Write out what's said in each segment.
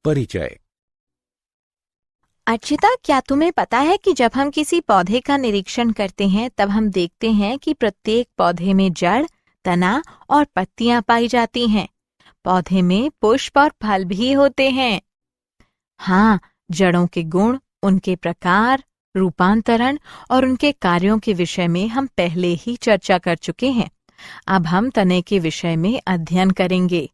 परिचय। अर्चिता, क्या तुम्हें पता है कि जब हम किसी पौधे का निरीक्षण करते हैं तब हम देखते हैं कि प्रत्येक पौधे में जड़, तना और पत्तियां पाई जाती हैं। पौधे में पुष्प और फल भी होते हैं। हाँ, जड़ों के गुण, उनके प्रकार, रूपांतरण और उनके कार्यों के विषय में हम पहले ही चर्चा कर चुके हैं। अब हम तने के विषय में अध्ययन करेंगे।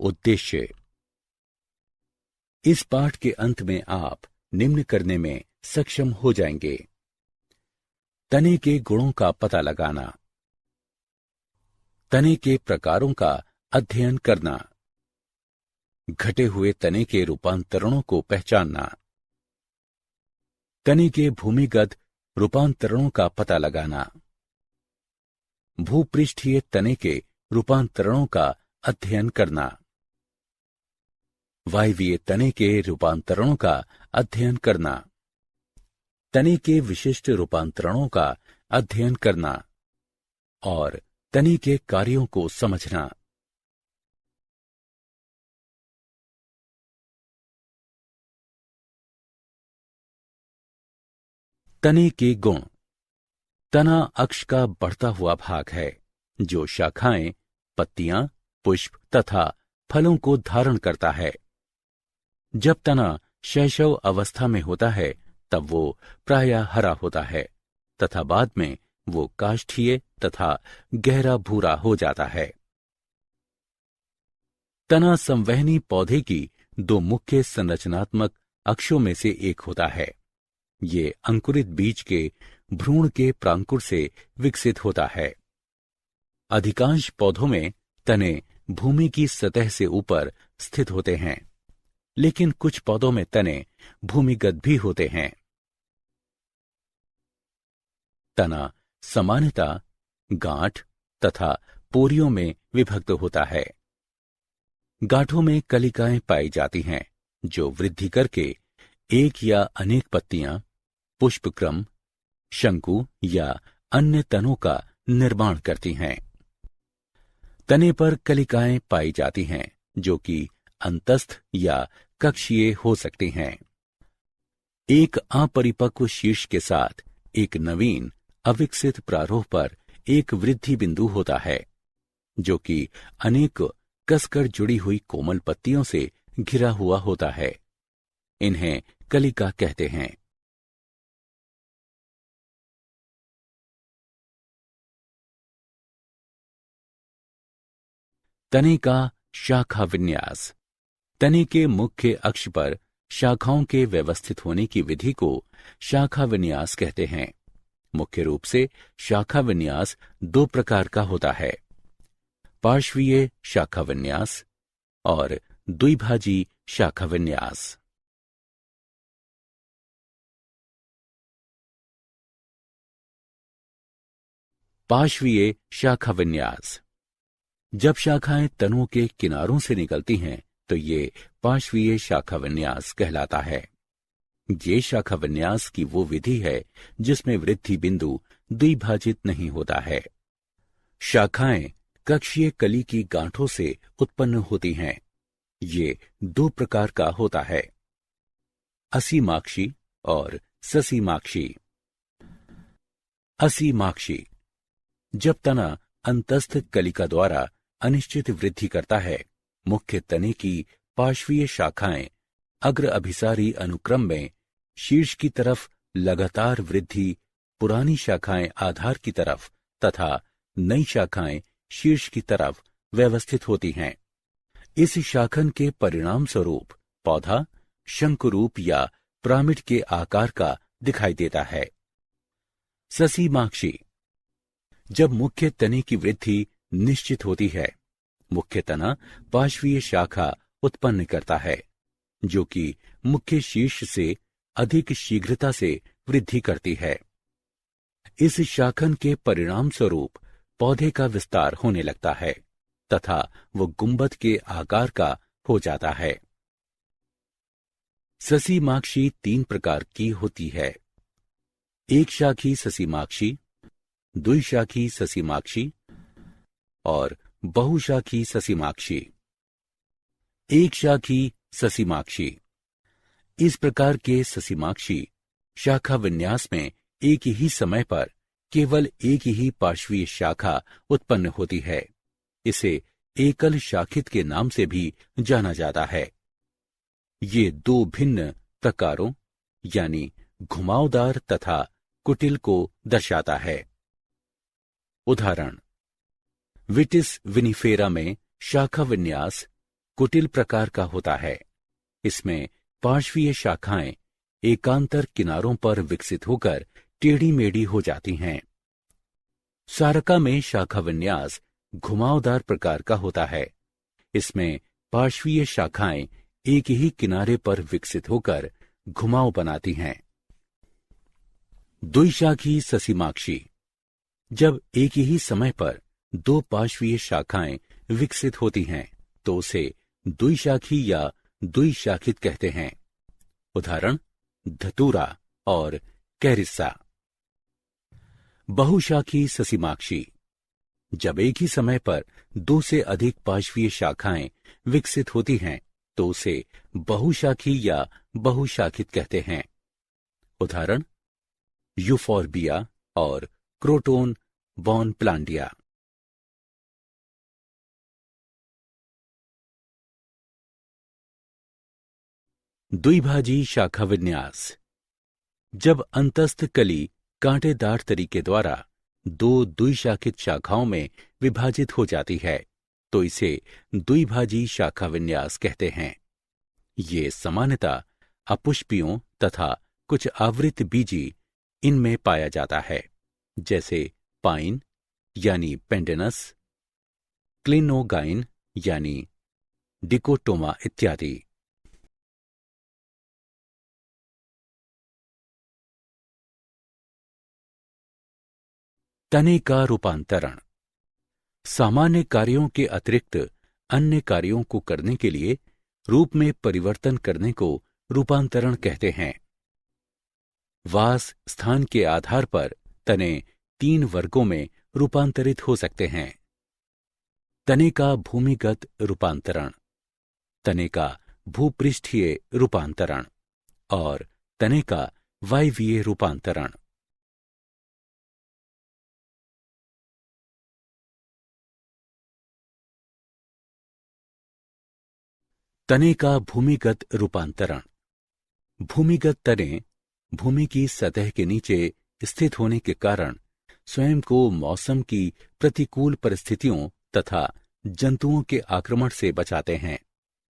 उद्देश्य। इस पाठ के अंत में आप निम्न करने में सक्षम हो जाएंगे: तने के गुणों का पता लगाना, तने के प्रकारों का अध्ययन करना, घटे हुए तने के रूपांतरणों को पहचानना, तने के भूमिगत रूपांतरणों का पता लगाना, भूपृष्ठीय तने के रूपांतरणों का अध्ययन करना, वायवीय तने के रूपांतरणों का अध्ययन करना, तने के विशिष्ट रूपांतरणों का अध्ययन करना और तने के कार्यों को समझना। तने के गुण। तना अक्ष का बढ़ता हुआ भाग है जो शाखाएं, पत्तियां, पुष्प तथा फलों को धारण करता है। जब तना शैशव अवस्था में होता है तब वो प्रायः हरा होता है तथा बाद में वो काष्ठीय तथा गहरा भूरा हो जाता है। तना संवहनी पौधे की दो मुख्य संरचनात्मक अक्षों में से एक होता है। ये अंकुरित बीज के भ्रूण के प्रांकुर से विकसित होता है। अधिकांश पौधों में तने भूमि की सतह से ऊपर स्थित होते हैं, लेकिन कुछ पौधों में तने भूमिगत भी होते हैं। तना सामान्यतः गांठ तथा पोरियों में विभक्त होता है। गांठों में कलिकाएं पाई जाती हैं जो वृद्धि करके एक या अनेक पत्तियां, पुष्पक्रम, शंकु या अन्य तनों का निर्माण करती हैं। तने पर कलिकाएं पाई जाती हैं जो कि अंतस्थ या कक्षीय हो सकती हैं। एक अपरिपक्व शीर्ष के साथ एक नवीन अविकसित प्रारूप पर एक वृद्धि बिंदु होता है जो कि अनेक कसकर जुड़ी हुई कोमल पत्तियों से घिरा हुआ होता है। इन्हें कलिका कहते हैं। तने का शाखा विन्यास। तने के मुख्य अक्ष पर शाखाओं के व्यवस्थित होने की विधि को शाखा विन्यास कहते हैं। मुख्य रूप से शाखा विन्यास दो प्रकार का होता है: पार्श्वीय शाखा विन्यास और द्विभाजी शाखा विन्यास। पार्श्वीय शाखा विन्यास। जब शाखाएं तनों के किनारों से निकलती हैं तो ये पार्श्वीय शाखा विन्यास कहलाता है। ये शाखा विन्यास की वो विधि है जिसमें वृद्धि बिंदु द्विभाजित नहीं होता है। शाखाएं कक्षीय कली की गांठों से उत्पन्न होती हैं। ये दो प्रकार का होता है: असीमाक्षी और ससीमाक्षी। असीमाक्षी। जब तना अंतस्थ कलिका द्वारा अनिश्चित वृद्धि करता है, मुख्य तने की पार्श्वीय शाखाएं अग्र अभिसारी अनुक्रम में शीर्ष की तरफ लगातार वृद्धि, पुरानी शाखाएं आधार की तरफ तथा नई शाखाएं शीर्ष की तरफ व्यवस्थित होती हैं। इस शाखन के परिणाम स्वरूप पौधा शंकुरूप या पिरामिड के आकार का दिखाई देता है। ससीमाक्षी। जब मुख्य तने की वृद्धि निश्चित होती है, मुख्य तना पार्श्वीय शाखा उत्पन्न करता है जो कि मुख्य शीर्ष से अधिक शीघ्रता से वृद्धि करती है। इस शाखन के परिणाम स्वरूप पौधे का विस्तार होने लगता है तथा वो गुंबद के आकार का हो जाता है। ससीमाक्षी तीन प्रकार की होती है: एक शाखी ससीमाक्षी, द्विशाखी ससीमाक्षी और बहुशाखी ससीमाक्षी। एक शाखी ससीमाक्षी। इस प्रकार के ससीमाक्षी शाखा विन्यास में एक ही समय पर केवल एक ही पार्श्वीय शाखा उत्पन्न होती है। इसे एकल शाखित के नाम से भी जाना जाता है। ये दो भिन्न प्रकारों यानी घुमावदार तथा कुटिल को दर्शाता है। उदाहरण, विटिस विनिफेरा में शाखा विन्यास कुटिल प्रकार का होता है। इसमें पार्श्वीय शाखाएं एकांतर किनारों पर विकसित होकर टेढ़ी मेढ़ी हो जाती हैं। सारका में शाखा विन्यास घुमावदार प्रकार का होता है। इसमें पार्श्वीय शाखाएं एक ही किनारे पर विकसित होकर घुमाव बनाती हैं। द्विशाखी ससीमाक्षी। जब एक ही समय पर दो पार्श्वीय शाखाएं विकसित होती हैं तो उसे द्विशाखी या द्विशाखित कहते हैं। उदाहरण, धतूरा और कैरिस्सा। बहुशाखी ससीमाक्षी। जब एक ही समय पर दो से अधिक पार्श्वीय शाखाएं विकसित होती हैं तो उसे बहुशाखी या बहुशाखित कहते हैं। उदाहरण, यूफोर्बिया और क्रोटोन बॉनप्लांडिया। द्विभाजी शाखा विन्यास। जब अंतस्थ कली कांटेदार तरीके द्वारा दो द्विशाखित शाखाओं में विभाजित हो जाती है तो इसे द्विभाजी शाखा विन्यास कहते हैं। ये सामान्यतः अपुष्पियों तथा कुछ आवृत बीजी इनमें पाया जाता है, जैसे पाइन यानी पेंडेनस, क्लिनोगाइन यानी डिकोटोमा इत्यादि। तने का रूपांतरण। सामान्य कार्यों के अतिरिक्त अन्य कार्यों को करने के लिए रूप में परिवर्तन करने को रूपांतरण कहते हैं। वास स्थान के आधार पर तने 3 वर्गों में रूपांतरित हो सकते हैं। तने का भूमिगत रूपांतरण, तने का भूपृष्ठीय रूपांतरण और तने का वायवीय रूपांतरण। तने का भूमिगत रूपांतरण। भूमिगत तने भूमि की सतह के नीचे स्थित होने के कारण स्वयं को मौसम की प्रतिकूल परिस्थितियों तथा जंतुओं के आक्रमण से बचाते हैं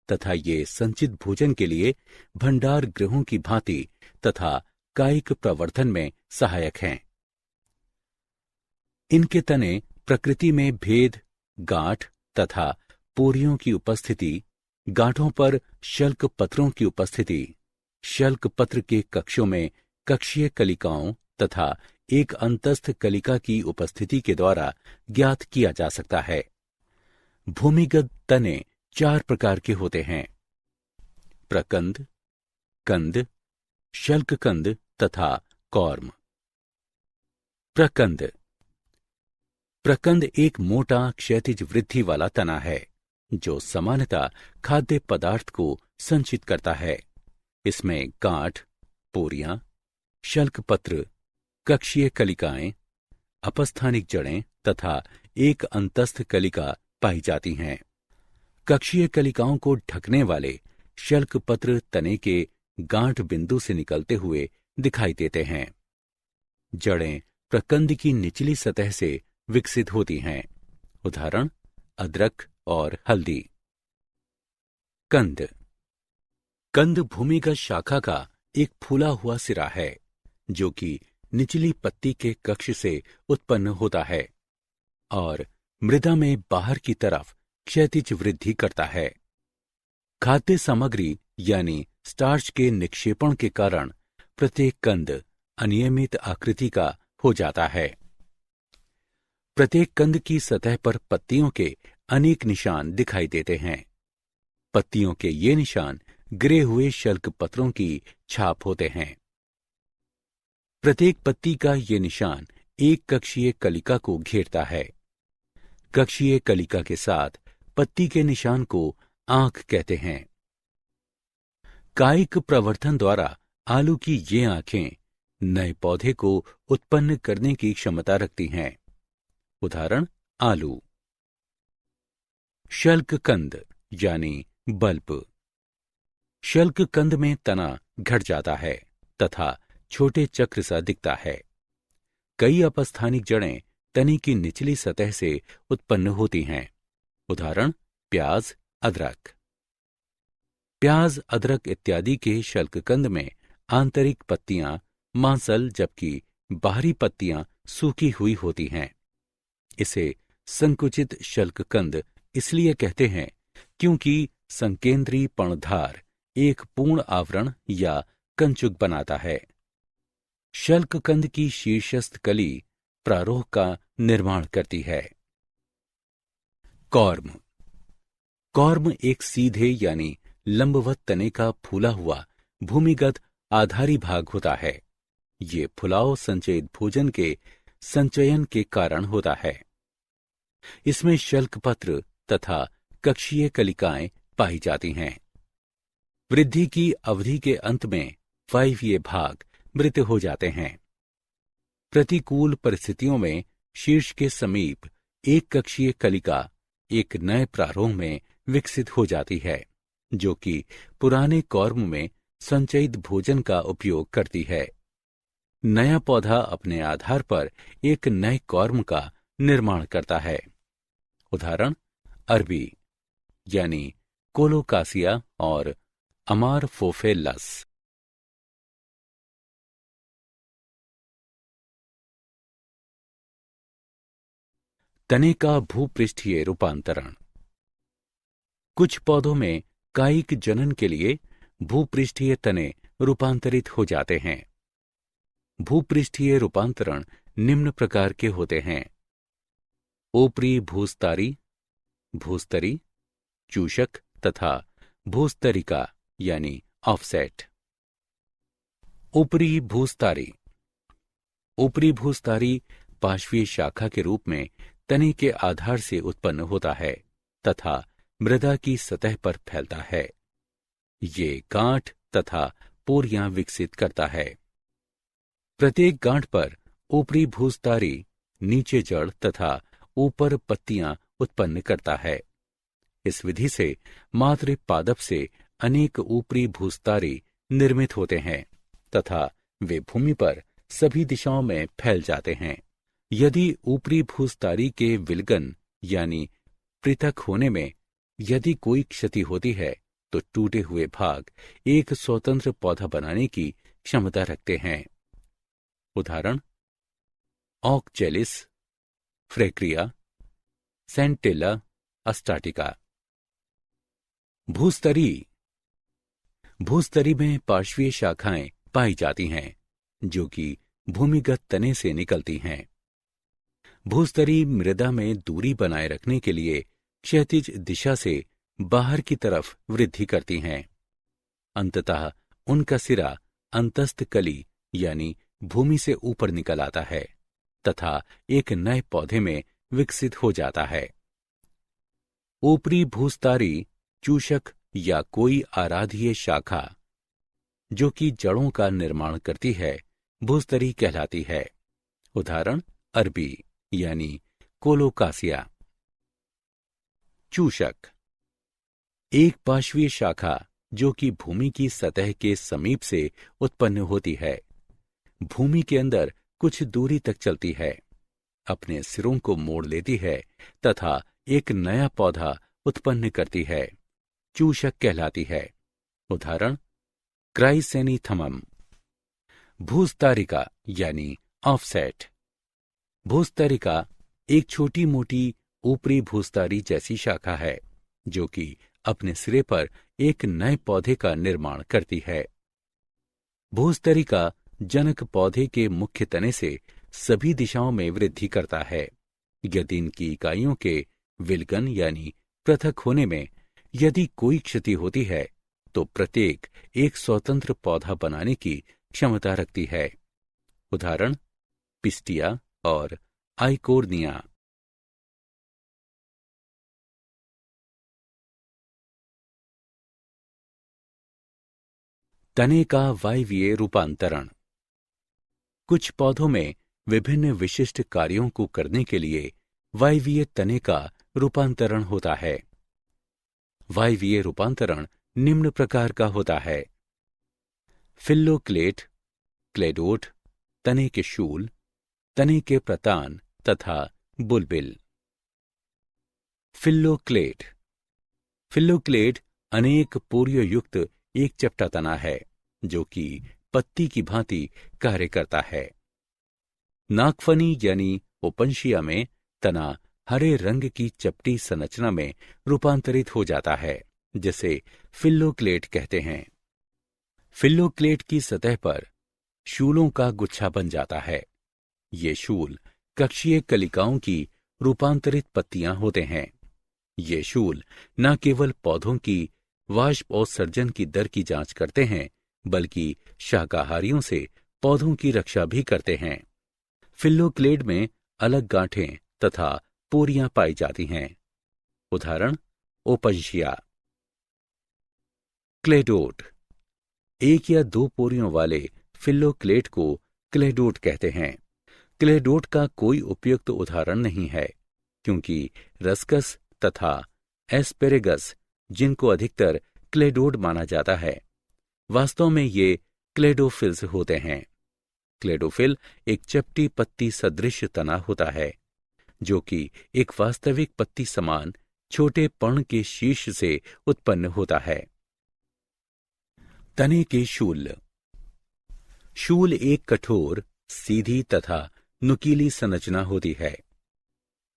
तथा ये संचित भोजन के लिए भंडार गृहों की भांति तथा कायिक प्रवर्धन में सहायक हैं। इनके तने प्रकृति में भेद, गांठ तथा पोरियों की उपस्थिति, गांठों पर शल्क पत्रों की उपस्थिति, शल्क पत्र के कक्षों में कक्षीय कलिकाओं तथा एक अंतस्थ कलिका की उपस्थिति के द्वारा ज्ञात किया जा सकता है। भूमिगत तने 4 प्रकार के होते हैं: प्रकंद, कंद, शल्ककंद तथा कौर्म। प्रकंद। प्रकंद एक मोटा क्षैतिज वृद्धि वाला तना है जो सामान्यतः खाद्य पदार्थ को संचित करता है। इसमें गांठ, पोरियां, शल्कपत्र, कक्षीय कलिकाएं, अपस्थानिक जड़ें तथा एक अंतस्थ कलिका पाई जाती हैं। कक्षीय कलिकाओं को ढकने वाले शल्कपत्र तने के गांठ बिंदु से निकलते हुए दिखाई देते हैं। जड़ें प्रकंद की निचली सतह से विकसित होती हैं। उदाहरण, अदरक और हल्दी। कंद। कंद भूमिगत शाखा का एक फूला हुआ सिरा है जो कि निचली पत्ती के कक्ष से उत्पन्न होता है और मृदा में बाहर की तरफ क्षैतिज वृद्धि करता है। खाद्य सामग्री यानी स्टार्च के निक्षेपण के कारण प्रत्येक कंद अनियमित आकृति का हो जाता है। प्रत्येक कंद की सतह पर पत्तियों के अनेक निशान दिखाई देते हैं। पत्तियों के ये निशान गिरे हुए शल्क पत्रों की छाप होते हैं। प्रत्येक पत्ती का ये निशान एक कक्षीय कलिका को घेरता है। कक्षीय कलिका के साथ पत्ती के निशान को आंख कहते हैं। कायिक प्रवर्धन द्वारा आलू की ये आंखें नए पौधे को उत्पन्न करने की क्षमता रखती हैं। उदाहरण आलू। शल्ककंद यानी बल्ब। शल्ककंद में तना घट जाता है तथा छोटे चक्र सा दिखता है। कई अपस्थानिक जड़ें तने की निचली सतह से उत्पन्न होती हैं। उदाहरण प्याज, अदरक। प्याज, अदरक इत्यादि के शल्ककंद में आंतरिक पत्तियां मांसल जबकि बाहरी पत्तियां सूखी हुई होती हैं। इसे संकुचित शल्ककंद इसलिए कहते हैं क्योंकि संकेंद्री पर्णधार एक पूर्ण आवरण या कंचुक बनाता है। शल्ककंद की शीर्षस्थ कली प्रारोह का निर्माण करती है। कॉर्म। कॉर्म एक सीधे यानी लंबवत तने का फूला हुआ भूमिगत आधारी भाग होता है। ये फुलाव संचयित भोजन के संचयन के कारण होता है। इसमें शल्कपत्र तथा कक्षीय कलिकाएं पाई जाती हैं। वृद्धि की अवधि के अंत में वायवीय भाग मृत हो जाते हैं। प्रतिकूल परिस्थितियों में शीर्ष के समीप एक कक्षीय कलिका एक नए प्रारोह में विकसित हो जाती है, जो कि पुराने कॉर्म में संचयित भोजन का उपयोग करती है। नया पौधा अपने आधार पर एक नए कॉर्म का निर्माण करता है। उदाहरण अरबी यानी कोलोकासिया और अमारफोफेलस। तने का भूपृष्ठीय रूपांतरण। कुछ पौधों में कायिक जनन के लिए भूपृष्ठीय तने रूपांतरित हो जाते हैं। भूपृष्ठीय रूपांतरण निम्न प्रकार के होते हैं: ऊपरी भूस्तरी, भूस्तरी, चूषक तथा भूस्तरिका यानी ऑफसेट। ऊपरी भूस्तरी। ऊपरी भूस्तरी पार्श्वीय शाखा के रूप में तने के आधार से उत्पन्न होता है तथा मृदा की सतह पर फैलता है। ये गांठ तथा पोरियां विकसित करता है। प्रत्येक गांठ पर ऊपरी भूस्तरी नीचे जड़ तथा ऊपर पत्तियां उत्पन्न करता है। इस विधि से मात्र पादप से अनेक ऊपरी भूस्तरी निर्मित होते हैं तथा वे भूमि पर सभी दिशाओं में फैल जाते हैं। यदि ऊपरी भूस्तरी के विलगन यानी पृथक होने में यदि कोई क्षति होती है तो टूटे हुए भाग एक स्वतंत्र पौधा बनाने की क्षमता रखते हैं। उदाहरण ऑक्जेलिस, फ्रेक्रिया, सेंटेला अस्टाटिका। भूस्तरी। भूस्तरी में पार्श्वीय शाखाएं पाई जाती हैं जो कि भूमिगत तने से निकलती हैं। भूस्तरी मृदा में दूरी बनाए रखने के लिए क्षैतिज दिशा से बाहर की तरफ वृद्धि करती हैं। अंततः उनका सिरा अंतस्थ कली यानी भूमि से ऊपर निकल आता है तथा एक नए पौधे में विकसित हो जाता है। ऊपरी भूस्तरी चूषक या कोई आराध्य शाखा जो कि जड़ों का निर्माण करती है भूस्तरी कहलाती है। उदाहरण अरबी यानी कोलोकासिया। चूषक। एक पार्श्वीय शाखा जो कि भूमि की सतह के समीप से उत्पन्न होती है। भूमि के अंदर कुछ दूरी तक चलती है, अपने सिरों को मोड़ लेती है तथा एक नया पौधा उत्पन्न करती है। चूषक कहलाती है। उदाहरण क्राइसेनीथमम। भूस्तरिका यानी ऑफसेट। भूस्तरिका एक छोटी मोटी ऊपरी भूस्तरी जैसी शाखा है जो कि अपने सिरे पर एक नए पौधे का निर्माण करती है। भूस्तरिका जनक पौधे के मुख्य तने से सभी दिशाओं में वृद्धि करता है। यदि इनकी इकाइयों के विलगन यानी पृथक होने में यदि कोई क्षति होती है तो प्रत्येक एक स्वतंत्र पौधा बनाने की क्षमता रखती है। उदाहरण पिस्टिया, और आइकोर्निया। तने का वायवीय रूपांतरण। कुछ पौधों में विभिन्न विशिष्ट कार्यों को करने के लिए वायवीय तने का रूपांतरण होता है। वायवीय रूपांतरण निम्न प्रकार का होता है: फिल्लोक्लेट, क्लेडोट, तने के शूल, तने के प्रतान तथा बुलबिल। फिल्लोक्लेट। फिल्लोक्लेट अनेक पोरियोयुक्त एक चपटा तना है जो कि पत्ती की भांति कार्य करता है। नागफनी यानी ओपनशिया में तना हरे रंग की चपटी संरचना में रूपांतरित हो जाता है, जिसे फिल्लोक्लेट कहते हैं। फिल्लोक्लेट की सतह पर शूलों का गुच्छा बन जाता है। ये शूल कक्षीय कलिकाओं की रूपांतरित पत्तियां होते हैं। ये शूल न केवल पौधों की वाष्पोत्सर्जन की दर की जांच करते हैं, बल्कि शाकाहारियों से पौधों की रक्षा भी करते हैं। फिल्लोक्लेट में अलग गांठें तथा पोरियां पाई जाती हैं। उदाहरण: ओपनशिया। क्लेडोट। एक या दो पोरियों वाले फिल्लोक्लेट को क्लेडोट कहते हैं। क्लेडोट का कोई उपयुक्त उदाहरण नहीं है, क्योंकि रस्कस तथा एस्पेरेगस, जिनको अधिकतर क्लेडोट माना जाता है, वास्तव में ये क्लेडोफिल्स होते हैं। क्लेडोफिल एक चपटी पत्ती सदृश तना होता है, जो कि एक वास्तविक पत्ती समान छोटे पर्ण के शीर्ष से उत्पन्न होता है। तने के शूल। शूल एक कठोर, सीधी तथा नुकीली संरचना होती है।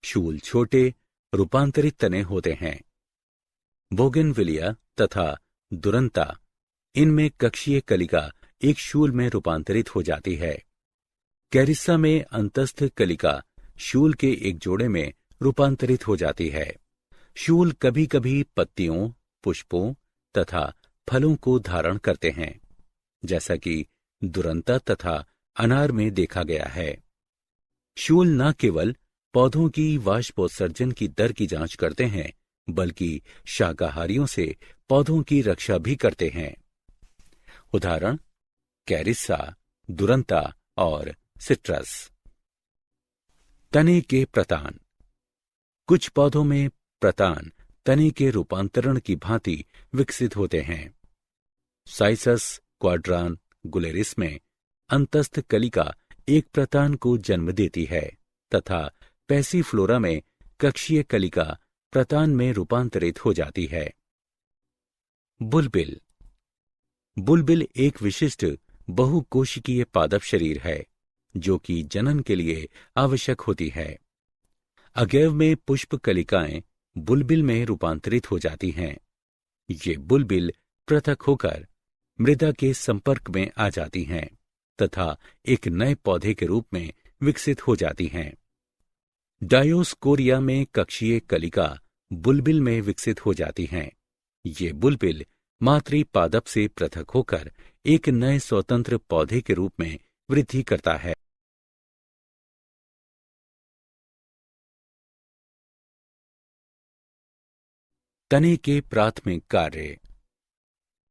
शूल छोटे, रूपांतरित तने होते हैं। बोगनविलिया तथा दुरंता, इनमें कक्षीय कलिका एक शूल में रूपांतरित हो जाती है। कैरिसा में अंतस्थ कलिका शूल के एक जोड़े में रूपांतरित हो जाती है। शूल कभी कभी पत्तियों, पुष्पों तथा फलों को धारण करते हैं, जैसा कि दुरंता तथा अनार में देखा गया है। शूल न केवल पौधों की वाष्पोत्सर्जन की दर की जांच करते हैं, बल्कि शाकाहारियों से पौधों की रक्षा भी करते हैं। उदाहरण: कैरिसा, दुरंता और सिट्रस। तने के प्रतान। कुछ पौधों में प्रतान तने के रूपांतरण की भांति विकसित होते हैं। साइसस क्वाड्रान गुलेरिस में अंतस्थ कलिका एक प्रतान को जन्म देती है तथा पैसीफ्लोरा में कक्षीय कलिका प्रतान में रूपांतरित हो जाती है। बुलबिल। बुलबिल एक विशिष्ट बहुकोशिकीय पादप शरीर है, जो कि जनन के लिए आवश्यक होती है। अगैव में पुष्प कलिकाएं बुलबिल में रूपांतरित हो जाती हैं। ये बुलबिल पृथक होकर मृदा के संपर्क में आ जाती हैं तथा एक नए पौधे के रूप में विकसित हो जाती हैं। डायोस्कोरिया में कक्षीय कलिका बुलबिल में विकसित हो जाती हैं। ये बुलबिल मातृ पादप से पृथक होकर एक नए स्वतंत्र पौधे के रूप में वृद्धि करता है। तने के प्राथमिक कार्य।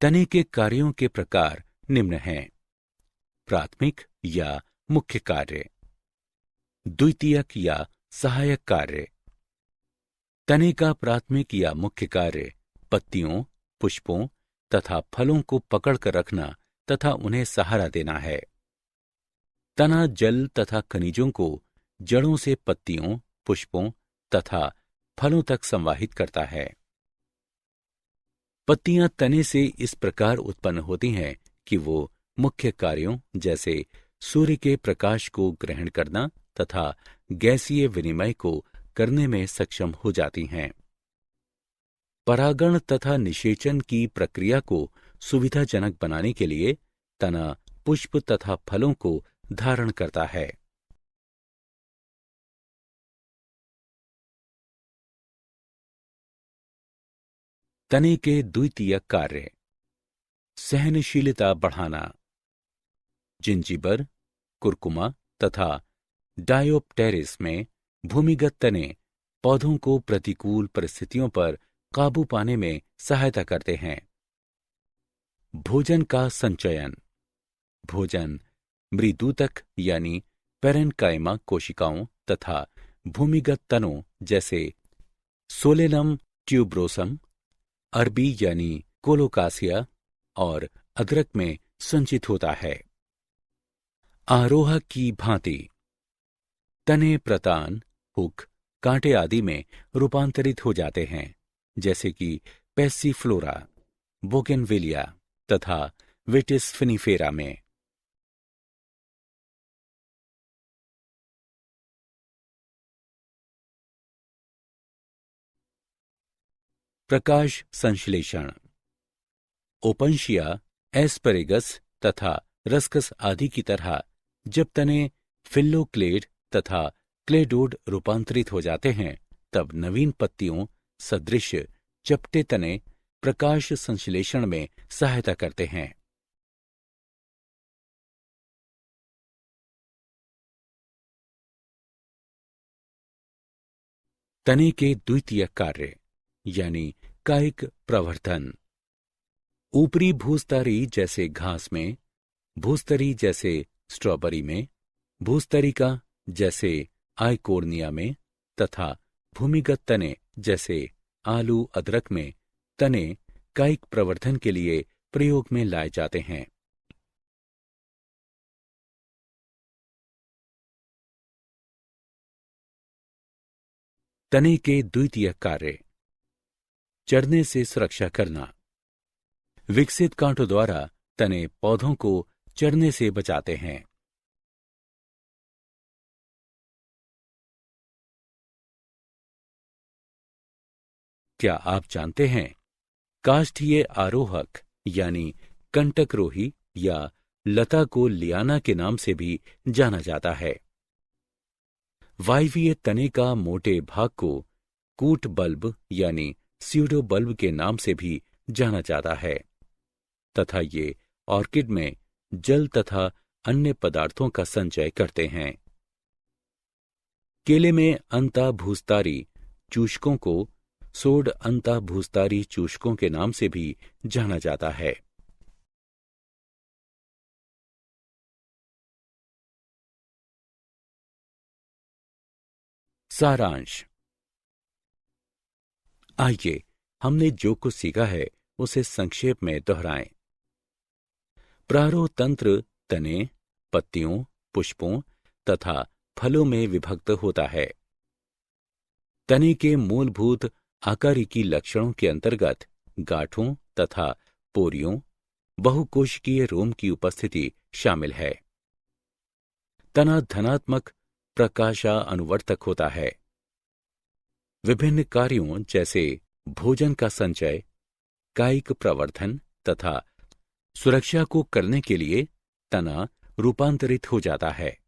तने के कार्यों के प्रकार निम्न हैं: प्राथमिक या मुख्य कार्य, द्वितीयक या सहायक कार्य। तने का प्राथमिक या मुख्य कार्य पत्तियों, पुष्पों तथा फलों को पकड़कर रखना तथा उन्हें सहारा देना है। तना जल तथा खनिजों को जड़ों से पत्तियों, पुष्पों तथा फलों तक संवाहित करता है। पत्तियां तने से इस प्रकार उत्पन्न होती हैं कि वो मुख्य कार्यों जैसे सूर्य के प्रकाश को ग्रहण करना तथा गैसीय विनिमय को करने में सक्षम हो जाती हैं। परागण तथा निषेचन की प्रक्रिया को सुविधाजनक बनाने के लिए तना पुष्प तथा फलों को धारण करता है। तने के द्वितीयक कार्य: सहनशीलता बढ़ाना। जिंजीबर, कुरकुमा तथा डायोप्टेरिस में भूमिगत तने पौधों को प्रतिकूल परिस्थितियों पर काबू पाने में सहायता करते हैं। भोजन का संचयन। भोजन मृदूतक यानी पेरेन्काइमा कोशिकाओं तथा भूमिगत तनों जैसे सोलेनम ट्यूब्रोसम, अरबी यानी कोलोकासिया और अदरक में संचित होता है। आरोहक की भांति तने प्रतान, हुक, कांटे आदि में रूपांतरित हो जाते हैं, जैसे कि पैसिफ्लोरा, बोगेनविलिया तथा विटिस फिनिफेरा में। प्रकाश संश्लेषण। ओपनशिया, एस्परेगस तथा रस्कस आदि की तरह जब तने फिल्लोक्लेड तथा क्लेडोड रूपांतरित हो जाते हैं, तब नवीन पत्तियों सदृश चपटे तने प्रकाश संश्लेषण में सहायता करते हैं। तने के द्वितीयक कार्य यानी कायिक प्रवर्धन। ऊपरी भूस्तरी जैसे घास में, भूस्तरी जैसे स्ट्रॉबेरी में, भूस्तरिका जैसे आइकोर्निया में तथा भूमिगत तने जैसे आलू अदरक में तने कायिक प्रवर्धन के लिए प्रयोग में लाए जाते हैं। तने के द्वितीयक कार्य। चढ़ने से सुरक्षा करना। विकसित कांटों द्वारा तने पौधों को चढ़ने से बचाते हैं। क्या आप जानते हैं काष्ठीय आरोहक यानी कंटकरोही या लता को लियाना के नाम से भी जाना जाता है। वायवीय तने का मोटे भाग को कूट बल्ब यानी स्यूडो बल्ब के नाम से भी जाना जाता है तथा ये ऑर्किड में जल तथा अन्य पदार्थों का संचय करते हैं। केले में अंतःभूस्तारी चूषकों को सोड अंतःभूस्तारी चूषकों के नाम से भी जाना जाता है। सारांश। आइए हमने जो कुछ सीखा है उसे संक्षेप में दोहराएं। प्रारोह तंत्र तने, पत्तियों, पुष्पों तथा फलों में विभक्त होता है। तने के मूलभूत आकारिकी लक्षणों के अंतर्गत गांठों तथा पोरियों, बहुकोशिकीय रोम की उपस्थिति शामिल है। तना धनात्मक प्रकाशा अनुवर्तक होता है। विभिन्न कार्यों जैसे भोजन का संचय, कायिक प्रवर्धन तथा सुरक्षा को करने के लिए तना रूपांतरित हो जाता है।